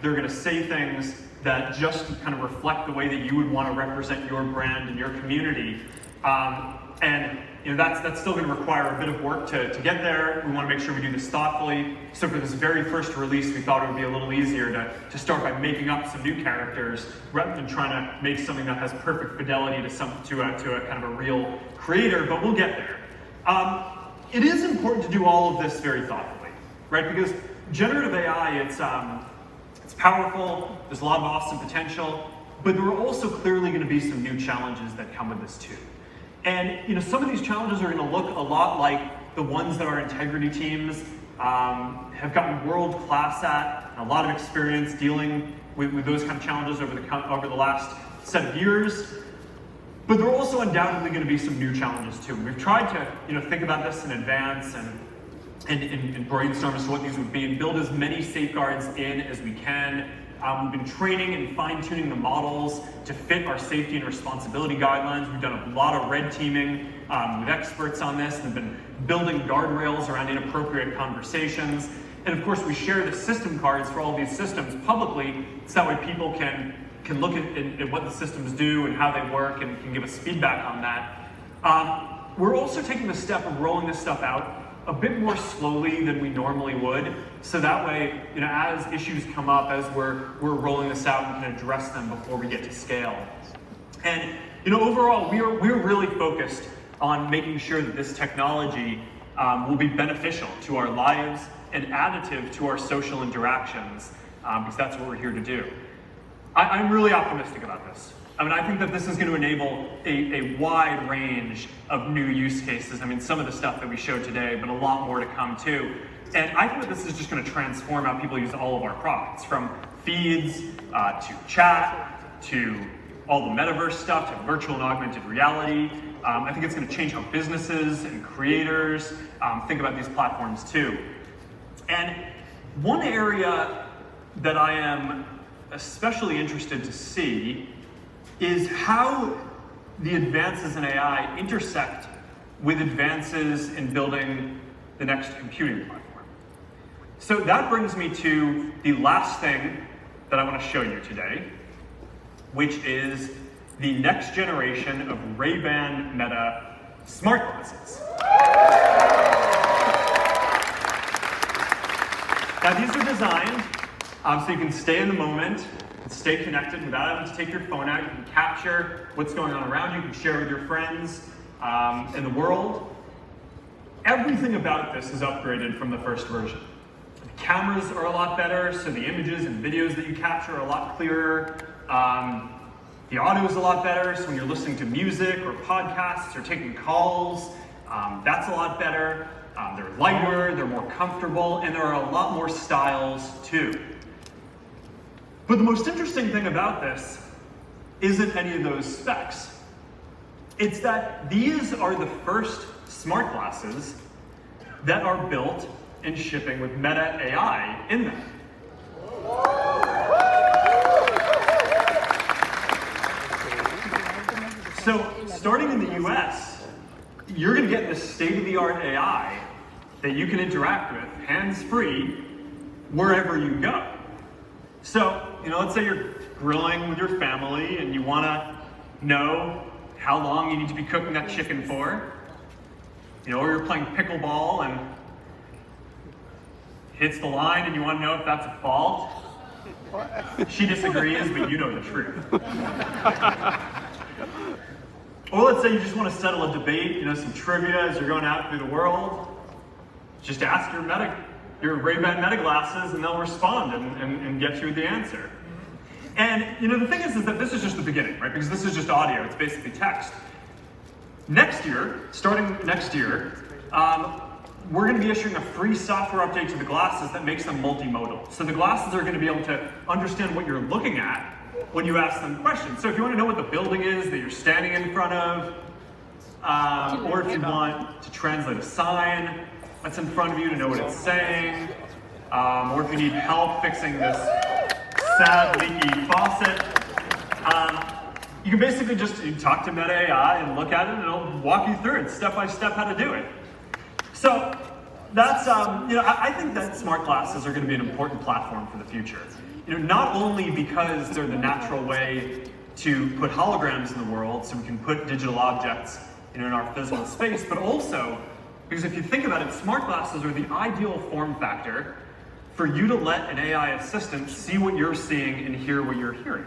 They're going to say things that just kind of reflect the way that you would want to represent your brand and your community. And that's still going to require a bit of work to get there. We want to make sure we do this thoughtfully. So for this very first release, we thought it would be a little easier to start by making up some new characters rather than trying to make something that has perfect fidelity to a kind of a real creator, but we'll get there. It is important to do all of this very thoughtfully, right? Because generative AI, it's powerful, there's a lot of awesome potential, but there are also clearly going to be some new challenges that come with this too. And some of these challenges are going to look a lot like the ones that our integrity teams have gotten world class at, and a lot of experience dealing with those kind of challenges over the last set of years. But there are also undoubtedly going to be some new challenges too. We've tried to think about this in advance and brainstorm as to what these would be and build as many safeguards in as we can. We've been training and fine-tuning the models to fit our safety and responsibility guidelines. We've done a lot of red teaming with experts on this and been building guardrails around inappropriate conversations. And of course, we share the system cards for all of these systems publicly, so that way people can look at what the systems do and how they work and can give us feedback on that. We're also taking the step of rolling this stuff out a bit more slowly than we normally would, so that way, as issues come up, as we're rolling this out, we can address them before we get to scale. And overall, we're really focused on making sure that this technology will be beneficial to our lives and additive to our social interactions, because that's what we're here to do. I'm really optimistic about this. I think that this is going to enable a wide range of new use cases. Some of the stuff that we showed today, but a lot more to come too. And I think that this is just going to transform how people use all of our products, from feeds to chat to all the metaverse stuff to virtual and augmented reality. I think it's going to change how businesses and creators think about these platforms too. And one area that I am especially interested to see is how the advances in AI intersect with advances in building the next computing platform. So that brings me to the last thing that I want to show you today, which is the next generation of Ray-Ban Meta smart glasses. Now these are designed so you can stay in the moment, stay connected without having to take your phone out. You can capture what's going on around you. You can share with your friends in the world. Everything about this is upgraded from the first version. The cameras are a lot better, so the images and videos that you capture are a lot clearer. The audio is a lot better, so when you're listening to music or podcasts or taking calls, that's a lot better. They're lighter, they're more comfortable, and there are a lot more styles too. But the most interesting thing about this isn't any of those specs. It's that these are the first smart glasses that are built and shipping with Meta AI in them. So starting in the US, you're going to get this state-of-the-art AI that you can interact with hands-free wherever you go. So, let's say you're grilling with your family and you want to know how long you need to be cooking that chicken for. Or you're playing pickleball and hits the line and you want to know if that's a fault. She disagrees, but you know the truth. Or let's say you just want to settle a debate, some trivia as you're going out through the world. Just ask your Ray-Ban Meta glasses and they'll respond and get you the answer. And the thing is that this is just the beginning, right? Because this is just audio, it's basically text. Starting next year, we're going to be issuing a free software update to the glasses that makes them multimodal. So the glasses are going to be able to understand what you're looking at when you ask them questions. So if you want to know what the building is that you're standing in front of, or if you want to translate a sign that's in front of you to know what it's saying, or if you need help fixing this sad leaky faucet, you can basically just talk to Meta AI and look at it and it'll walk you through it step by step how to do it. So that's, I think that smart glasses are going to be an important platform for the future. not only because they're the natural way to put holograms in the world, so we can put digital objects in our physical space, but also because if you think about it, smart glasses are the ideal form factor for you to let an AI assistant see what you're seeing and hear what you're hearing.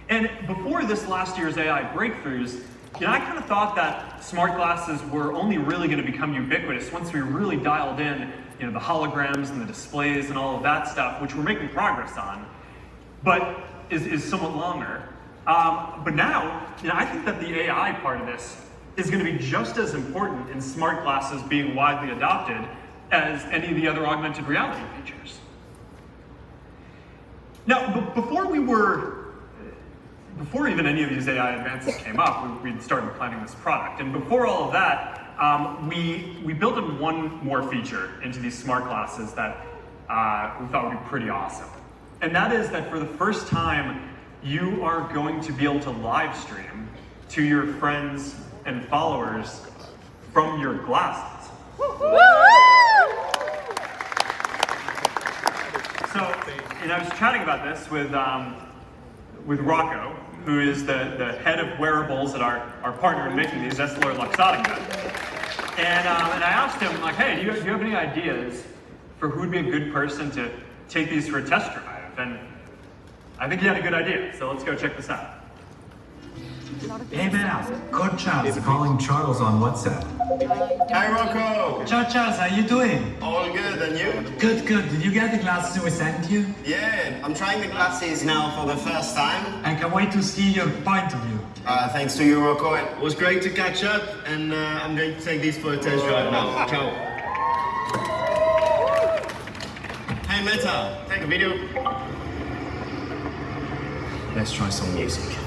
And before this last year's AI breakthroughs, I kind of thought that smart glasses were only really going to become ubiquitous once we really dialed in the holograms and the displays and all of that stuff, which we're making progress on, but is somewhat longer. But now, I think that the AI part of this is going to be just as important in smart glasses being widely adopted as any of the other augmented reality features. Now, before even any of these AI advances came up, we started planning this product. And before all of that, we built in one more feature into these smart glasses that we thought would be pretty awesome. And that is that for the first time, you are going to be able to live stream to your friends and followers from your glasses. So, I was chatting about this with Rocco, who is the head of wearables at our partner in making these, EssilorLuxottica. And I asked him, like, hey, do you have any ideas for who would be a good person to take these for a test drive? And I think he had a good idea, so let's go check this out. Hey man, Coach Charles calling Charles on WhatsApp. Hi Rocco! Ciao Charles, how you doing? All good, and you? Good, good. Did you get the glasses we sent you? Yeah, I'm trying the glasses now for the first time. I can't wait to see your point of view. Thanks to you, Rocco. It was great to catch up, and I'm going to take these for a test drive now. Ciao. Hey Meta, take a video. Let's try some music.